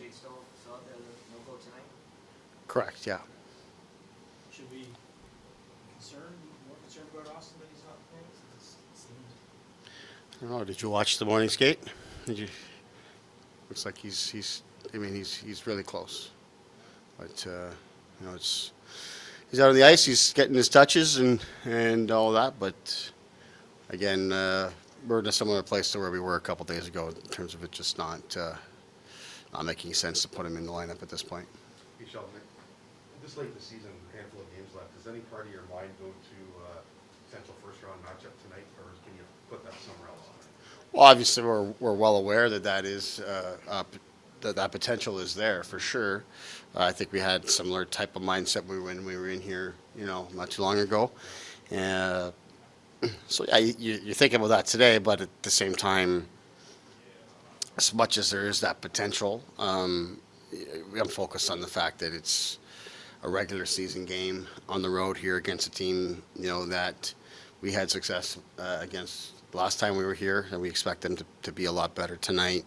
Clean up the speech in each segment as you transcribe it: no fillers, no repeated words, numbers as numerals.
Skate still out there, no go tonight? Correct, yeah. Should we be more concerned about Austin that he's not playing? Since it seemed I don't know, did you watch the morning skate? Did you? Looks like he's really close. But, he's out on the ice, he's getting his touches and all that, but again, we're in a similar place to where we were a couple days ago in terms of it just not making sense to put him in the lineup at this point. Hey, Sheldon, this late in the season, a handful of games left. Does any part of your mind go to potential first-round matchup tonight, or can you put that somewhere else tonight? Well, obviously, we're well aware that that potential is there for sure. I think we had similar type of mindset when we were in here, not too long ago. Uh, so yeah, you're thinking about that today, but at the same time, as much as there is that potential, I'm focused on the fact that it's a regular season game on the road here against a team, that we had success against last time we were here, and we expect them to be a lot better tonight.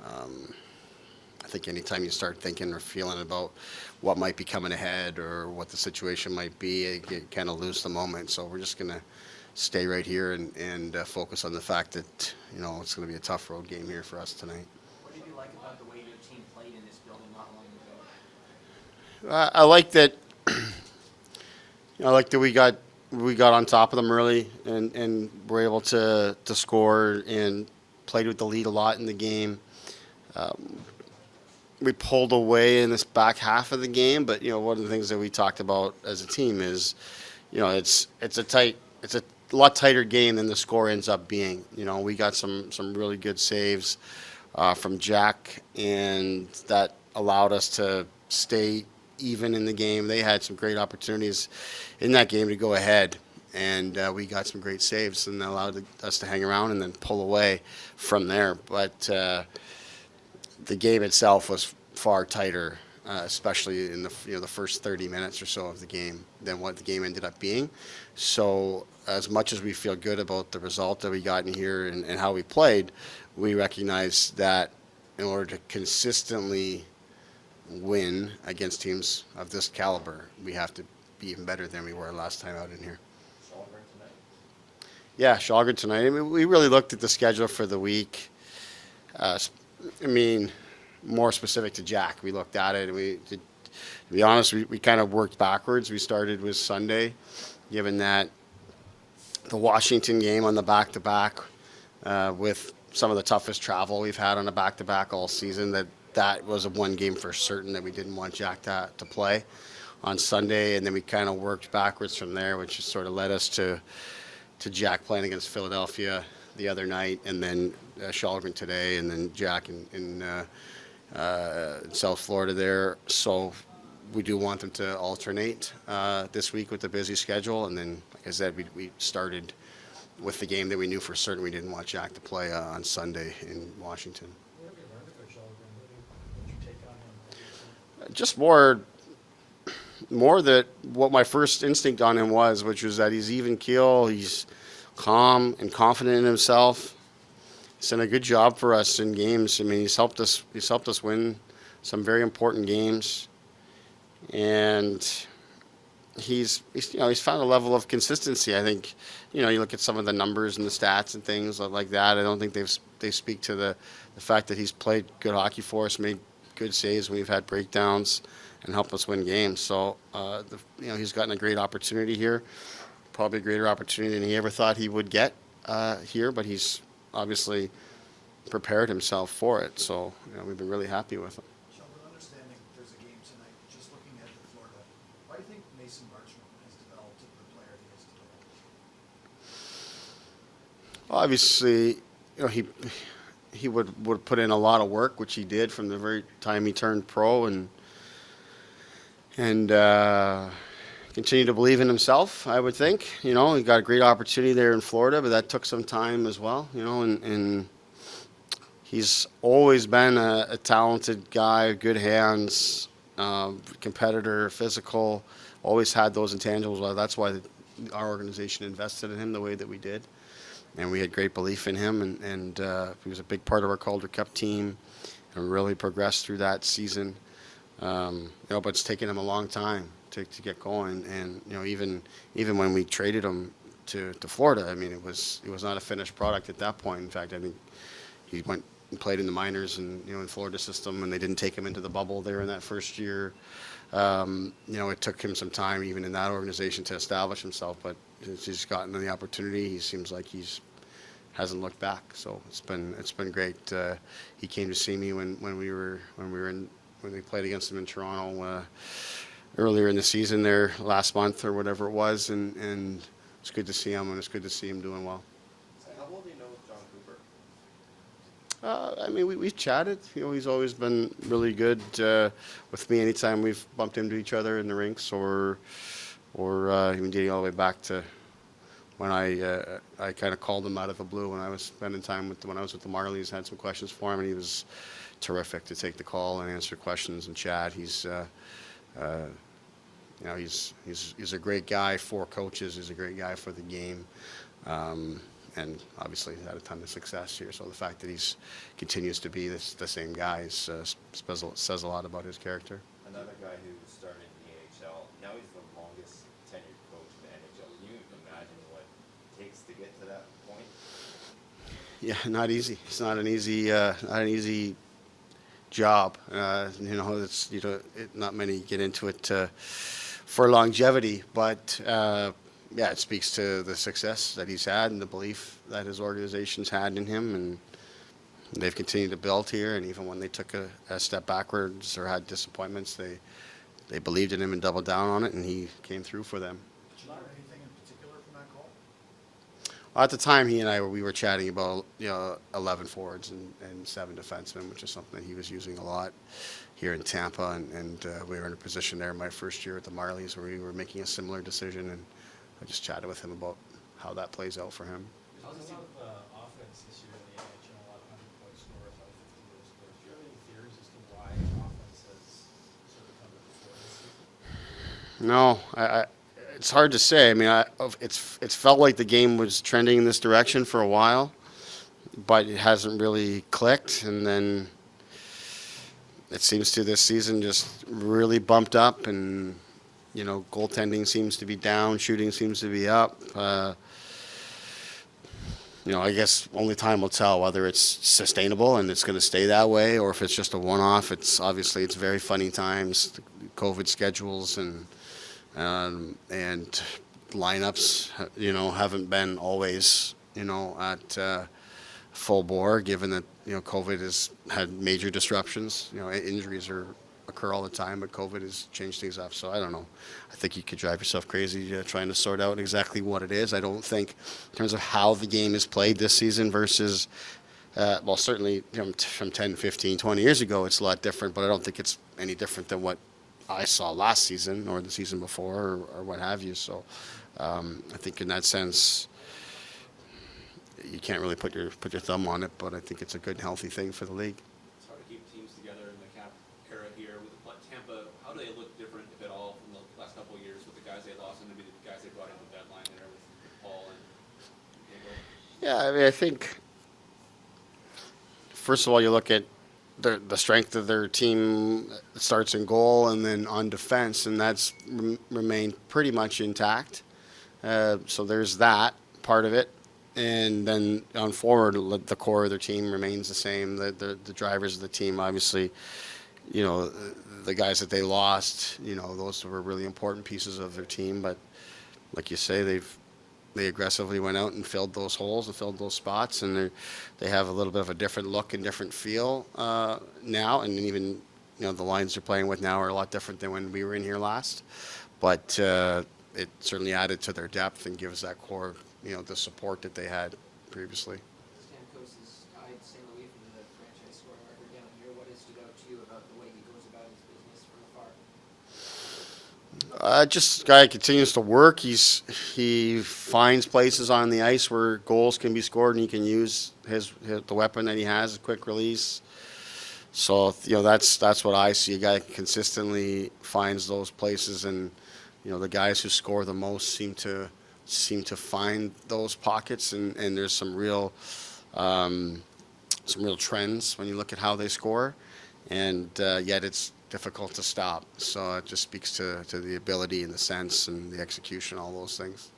I think anytime you start thinking or feeling about what might be coming ahead or what the situation might be, you kind of lose the moment. So we're just going to stay right here and focus on the fact that, it's going to be a tough road game here for us tonight. What did you like about the way your team played in this building not long ago? I like that. I like that we got on top of them early and were able to score and played with the lead a lot in the game. We pulled away in this back half of the game, but one of the things that we talked about as a team is, it's a lot tighter game than the score ends up being. We got some really good saves from Jack, and that allowed us to stay even in the game. They had some great opportunities in that game to go ahead, and we got some great saves and allowed us to hang around and then pull away from there. But the game itself was far tighter, especially in the first 30 minutes or so of the game than what the game ended up being. So as much as we feel good about the result that we got in here and how we played, we recognize that in order to consistently win against teams of this caliber, we have to be even better than we were last time out in here. Shalgren tonight. Yeah, Shalgren tonight. I mean, we really looked at the schedule for the week. More specific to Jack, we looked at it, and to be honest, we kind of worked backwards. We started with Sunday, given that the Washington game on the back-to-back, with some of the toughest travel we've had on a back-to-back all season, that was a one game for certain that we didn't want Jack to play on Sunday, and then we kind of worked backwards from there, which just sort of led us to Jack playing against Philadelphia the other night, and then Shalgren today, and then Jack in South Florida there. So we do want them to alternate this week with the busy schedule, and then, like I said, we started with the game that we knew for certain we didn't want Jack to play on Sunday in Washington. What have you learned about Shalgren? What's your take on him? Just more that what my first instinct on him was, which was that he's even keel, he's calm and confident in himself. He's done a good job for us in games. I mean, he's helped us win some very important games, and he's found a level of consistency. I think, you look at some of the numbers and the stats and things like that. I don't think they speak to the fact that he's played good hockey for us, made good saves when we've had breakdowns, and helped us win games. So, he's gotten a great opportunity here, probably a greater opportunity than he ever thought he would get here, but he's obviously prepared himself for it. So, we've been really happy with him. Sheldon, understanding there's a game tonight, just looking ahead to Florida, why do you think Mason Marchment has developed to the player he is today? Obviously, he would put in a lot of work, which he did from the very time he turned pro, and continue to believe in himself, I would think. He got a great opportunity there in Florida, but that took some time as well, and he's always been a talented guy, good hands, competitor, physical, always had those intangibles. Well, that's why our organization invested in him the way that we did, and we had great belief in him, and he was a big part of our Calder Cup team, and really progressed through that season. But it's taken him a long time to get going. And even when we traded him to Florida, I mean, it was not a finished product at that point. In fact, I think he went and played in the minors and in Florida system, and they didn't take him into the bubble there in that first year. It took him some time even in that organization to establish himself, but he's gotten the opportunity. He seems like hasn't looked back. So it's been great. He came to see me when we played against him in Toronto earlier in the season there last month or whatever it was, and it's good to see him, and it's good to see him doing well. So how well do you know John Cooper? I mean, we've chatted. He's always been really good with me. Anytime we've bumped into each other in the rinks, or even dating all the way back to when I kind of called him out of the blue when I was spending time when I was with the Marlies. Had some questions for him, and he was terrific to take the call and answer questions and chat. He's a great guy for coaches. He's a great guy for the game. And obviously he's had a ton of success here. So the fact that he's continues to be the same guy says a lot about his character. Another guy who started in the AHL, now he's the longest tenured coach in the NHL. Can you imagine what it takes to get to that point? Yeah, not easy. It's not an easy job. Not many get into it for longevity, but it speaks to the success that he's had and the belief that his organization's had in him, and they've continued to build here. And even when they took a step backwards or had disappointments, they believed in him and doubled down on it, and he came through for them. Did you learn anything in particular from that call? At the time, he and I we were chatting about 11 forwards and 7 defensemen, which is something that he was using a lot here in Tampa, and we were in a position there my first year at the Marlies where we were making a similar decision, and I just chatted with him about how that plays out for him. There's a lot of offense this year in the NHL, a lot of 100-point scorers, a lot of 50-goal scorers. Do you have any theories as to why offense has sort of come to the fore this season? No, it's hard to say. I mean, it's felt like the game was trending in this direction for a while, but it hasn't really clicked. And then it seems to this season just really bumped up, and goaltending seems to be down, shooting seems to be up. I guess only time will tell whether it's sustainable and it's going to stay that way, or if it's just a one-off. It's very funny times, the COVID schedules and lineups, haven't been always, at full bore, given that, COVID has had major disruptions. Injuries occur all the time, but COVID has changed things up. So I don't know. I think you could drive yourself crazy trying to sort out exactly what it is. I don't think, in terms of how the game is played this season versus, certainly from 10, 15, 20 years ago, it's a lot different, but I don't think it's any different than what I saw last season or the season before or what have you. So I think in that sense, you can't really put your thumb on it, but I think it's a good, healthy thing for the league. It's hard to keep teams together in the cap era here with Tampa. How do they look different, if at all, from the last couple of years with the guys they lost and maybe the guys they brought in the deadline there with Paul and Diego? Yeah, I mean, I think first of all, you look at the strength of their team starts in goal and then on defense, and that's remained pretty much intact. So there's that part of it. And then on forward, the core of their team remains the same. The drivers of the team, obviously, the guys that they lost, those were really important pieces of their team. But like you say, they aggressively went out and filled those holes and filled those spots, and they have a little bit of a different look and different feel now. And even the lines they're playing with now are a lot different than when we were in here last. But it certainly added to their depth and gives that core the support that they had previously. Stamkos has tied St. Louis for the franchise scoring record down here. What has stood out to you about the way he goes about his business from afar? Just guy continues to work. He finds places on the ice where goals can be scored, and he can use the weapon that he has, a quick release. So that's what I see. A guy consistently finds those places, and the guys who score the most seem to find those pockets, and there's some real trends when you look at how they score. and yet it's difficult to stop. So it just speaks to the ability and the sense and the execution, all those things.